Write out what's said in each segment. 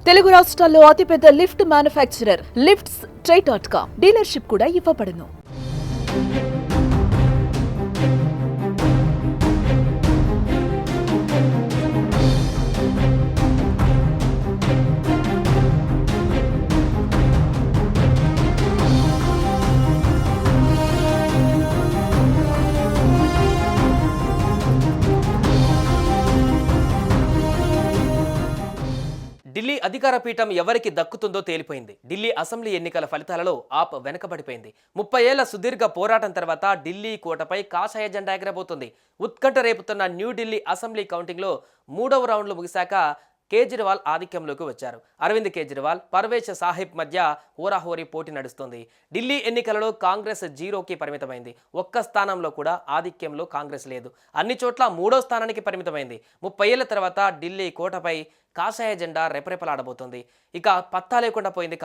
తెలుగు రాష్ట్రాల్లో అతిపెద్ద lift manufacturer lifts ట్రై.com dealership కూడా ఇవ్వబడును. ఢిల్లీ అధికార పీఠం ఎవరికి దక్కుతుందో తేలిపోయింది. ఢిల్లీ అసెంబ్లీ ఎన్నికల ఫలితాలలో ఆప్ వెనకబడిపోయింది. 30 ఏళ్ల సుదీర్ఘ పోరాటం తర్వాత ఢిల్లీ కోటపై కాషాయ జెండా ఎగరబోతుంది. ఉత్కంఠ రేపుతున్న న్యూఢిల్లీ అసెంబ్లీ కౌంటింగ్లో 3వ రౌండ్లు ముగిశాక కేజ్రీవాల్ ఆధిక్యంలోకి వచ్చారు. అరవింద్ కేజ్రీవాల్, పర్వేజ్ సాహిబ్ మధ్య హోరాహోరీ పోటీ నడుస్తుంది. ఢిల్లీ ఎన్నికలలో కాంగ్రెస్ 0కి పరిమితమైంది. ఒక్క స్థానంలో కూడా ఆధిక్యంలో కాంగ్రెస్ లేదు. అన్ని చోట్ల 3వ స్థానానికి పరిమితమైంది. 30 ఏళ్ల తర్వాత ఢిల్లీ కోటపై కాషాయ జెండా రెపరెపలాడబోతోంది. ఇక పత్తా లేకుండా పోయింది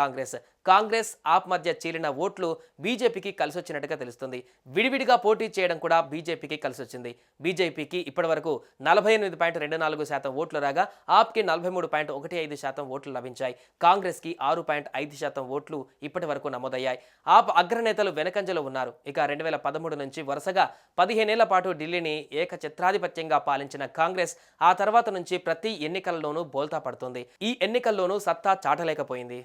కాంగ్రెస్ ఆప్ మధ్య చీలిన ఓట్లు బీజేపీకి కలిసొచ్చినట్టుగా తెలుస్తుంది. విడివిడిగా పోటీ చేయడం కూడా బీజేపీకి కలిసొచ్చింది. బీజేపీకి ఇప్పటివరకు 48.24% ఓట్లు రాగా ఆప్కి 43.15% ఓట్లు లభించాయి. కాంగ్రెస్కి 6.5% ఓట్లు ఇప్పటి వరకు నమోదయ్యాయి. ఆప్ అగ్రనేతలు వెనకంజలో ఉన్నారు. ఇక 2013 నుంచి వరుసగా 15 ఏళ్ల పాటు ఢిల్లీని ఏకఛత్రాధిపత్యంగా పాలించిన కాంగ్రెస్ ఆ తర్వాత నుంచి ప్రతి ఎన్నికల్లోనూ బోల్తా పడుతుంది. ఈ ఎన్నికల్లోనూ సత్తా చాటలేకపోయింది.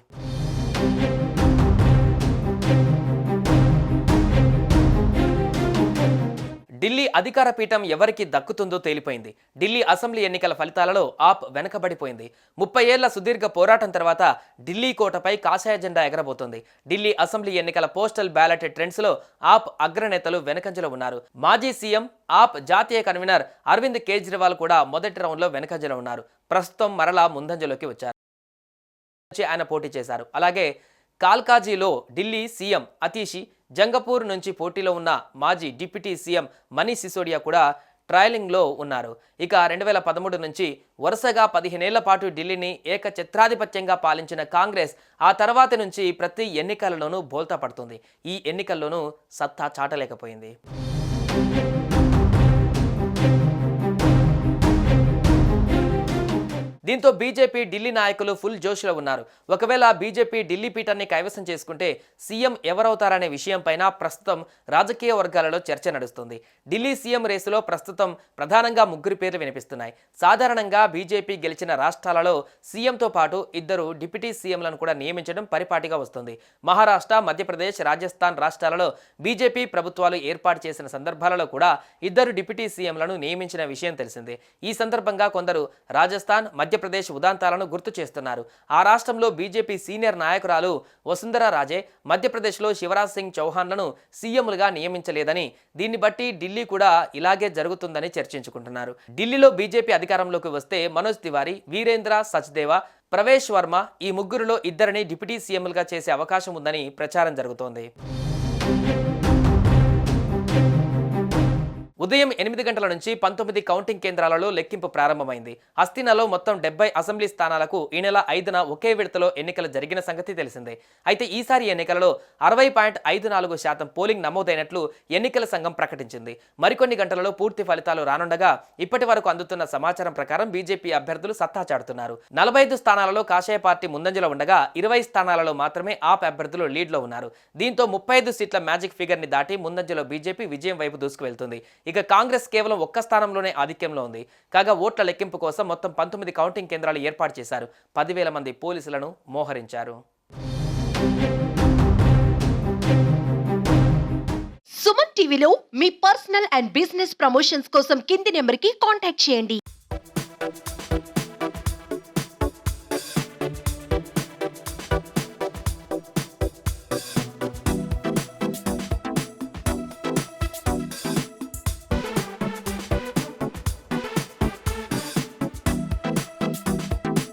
ఢిల్లీ అధికార పీఠం ఎవరికి దక్కుతుందో తేలిపోయింది. ఢిల్లీ అసెంబ్లీ ఎన్నికల ఫలితాలలో ఆప్ వెనకబడిపోయింది. 30 ఏళ్ల సుదీర్ఘ పోరాటం తర్వాత ఢిల్లీ కోటపై కాషాయ జెండా ఎగరబోతోంది. ఢిల్లీ అసెంబ్లీ ఎన్నికల పోస్టల్ బ్యాలెట్ ట్రెండ్స్ లో ఆప్ అగ్రనేతలు వెనకంజలో ఉన్నారు. మాజీ సీఎం, ఆప్ జాతీయ కన్వీనర్ అరవింద్ కేజ్రీవాల్ కూడా మొదటి రౌండ్లో వెనకంజలో ఉన్నారు. ప్రస్తుతం మరలా ముందంజలోకి వచ్చారు. ఆయన పోటీ చేశారు. అలాగే కాల్కాజీలో ఢిల్లీ సీఎం అతీషి, జంగపూర్ నుంచి పోటీలో ఉన్న మాజీ డిప్యూటీ సీఎం మనీష్ సిసోడియా కూడా ట్రయలింగ్లో ఉన్నారు. ఇక 2013 నుంచి వరుసగా 15 ఏళ్ల పాటు ఢిల్లీని ఏకఛత్రాధిపత్యంగా పాలించిన కాంగ్రెస్ ఆ తర్వాత నుంచి ప్రతి ఎన్నికలలోనూ బోల్తా పడుతుంది. ఈ ఎన్నికల్లోనూ సత్తా చాటలేకపోయింది. దీంతో బీజేపీ ఢిల్లీ నాయకులు ఫుల్ జోష్లో ఉన్నారు. ఒకవేళ బీజేపీ ఢిల్లీ పీఠాన్ని కైవసం చేసుకుంటే సీఎం ఎవరవుతారనే విషయంపైన ప్రస్తుతం రాజకీయ వర్గాలలో చర్చ నడుస్తుంది. ఢిల్లీ సీఎం రేసులో ప్రస్తుతం ప్రధానంగా 3 పేర్లు వినిపిస్తున్నాయి. సాధారణంగా బీజేపీ గెలిచిన రాష్ట్రాలలో సీఎంతో పాటు 2 డిప్యూటీ సీఎంలను కూడా నియమించడం పరిపాటిగా వస్తుంది. మహారాష్ట్ర, మధ్యప్రదేశ్, రాజస్థాన్ రాష్ట్రాలలో బీజేపీ ప్రభుత్వాలు ఏర్పాటు చేసిన సందర్భాలలో కూడా 2 డిప్యూటీ సీఎంలను నియమించిన విషయం తెలిసిందే. ఈ సందర్భంగా కొందరు రాజస్థాన్, మధ్యప్రదేశ్ ఉదాంతాలను గుర్తు చేస్తున్నారు. ఆ రాష్ట్రంలో బీజేపీ సీనియర్ నాయకురాలు వసుంధరా రాజే మధ్యప్రదేశ్లో శివరాజ్ సింగ్ చౌహాన్లను సీఎంలుగా నియమించలేదని, దీన్ని బట్టి ఢిల్లీ కూడా ఇలాగే జరుగుతుందని చర్చించుకుంటున్నారు. ఢిల్లీలో బీజేపీ అధికారంలోకి వస్తే మనోజ్ తివారీ, వీరేంద్ర సచ్దేవా, ప్రవేశ్ వర్మ ఈ 3లో 2ని డిప్యూటీ సీఎంలుగా చేసే అవకాశం ఉందని ప్రచారం జరుగుతోంది. ఉదయం 8 గంటల నుంచి 19 కౌంటింగ్ కేంద్రాలలో లెక్కింపు ప్రారంభమైంది. హస్తినాలో మొత్తం 70 అసెంబ్లీ స్థానాలకు ఈ నెల 5న ఒకే విడతలో ఎన్నికలు జరిగిన సంగతి తెలిసిందే. అయితే ఈసారి ఎన్నికలలో 60.54% పోలింగ్ నమోదైనట్లు ఎన్నికల సంఘం ప్రకటించింది. మరికొన్ని గంటలలో పూర్తి ఫలితాలు రానుండగా ఇప్పటి వరకు అందుతున్న సమాచారం ప్రకారం బీజేపీ అభ్యర్థులు సత్తా చాటుతున్నారు. 45 స్థానాలలో కాషాయ పార్టీ ముందంజలో ఉండగా 20 స్థానాలలో మాత్రమే ఆప్ అభ్యర్థులు లీడ్లో ఉన్నారు. దీంతో 35 సీట్ల మ్యాజిక్ ఫిగర్ ని దాటి ముందంజలో బీజేపీ విజయం వైపు దూసుకువెళ్తుంది. ఇక కాంగ్రెస్ కేవలం 1 స్థానంలోనే ఆధిక్యంలో ఉంది. కాగా ఓట్ల లెక్కింపు కోసం మొత్తం 19 కౌంటింగ్ కేంద్రాలు ఏర్పాటు చేశారు. 10,000 మంది పోలీసులను మోహరించారు. సుమన్ టీవీలో మీ పర్సనల్ అండ్ బిజినెస్ ప్రమోషన్స్ కోసం కింది నెంబర్కి కాంటాక్ట్ చేయండి.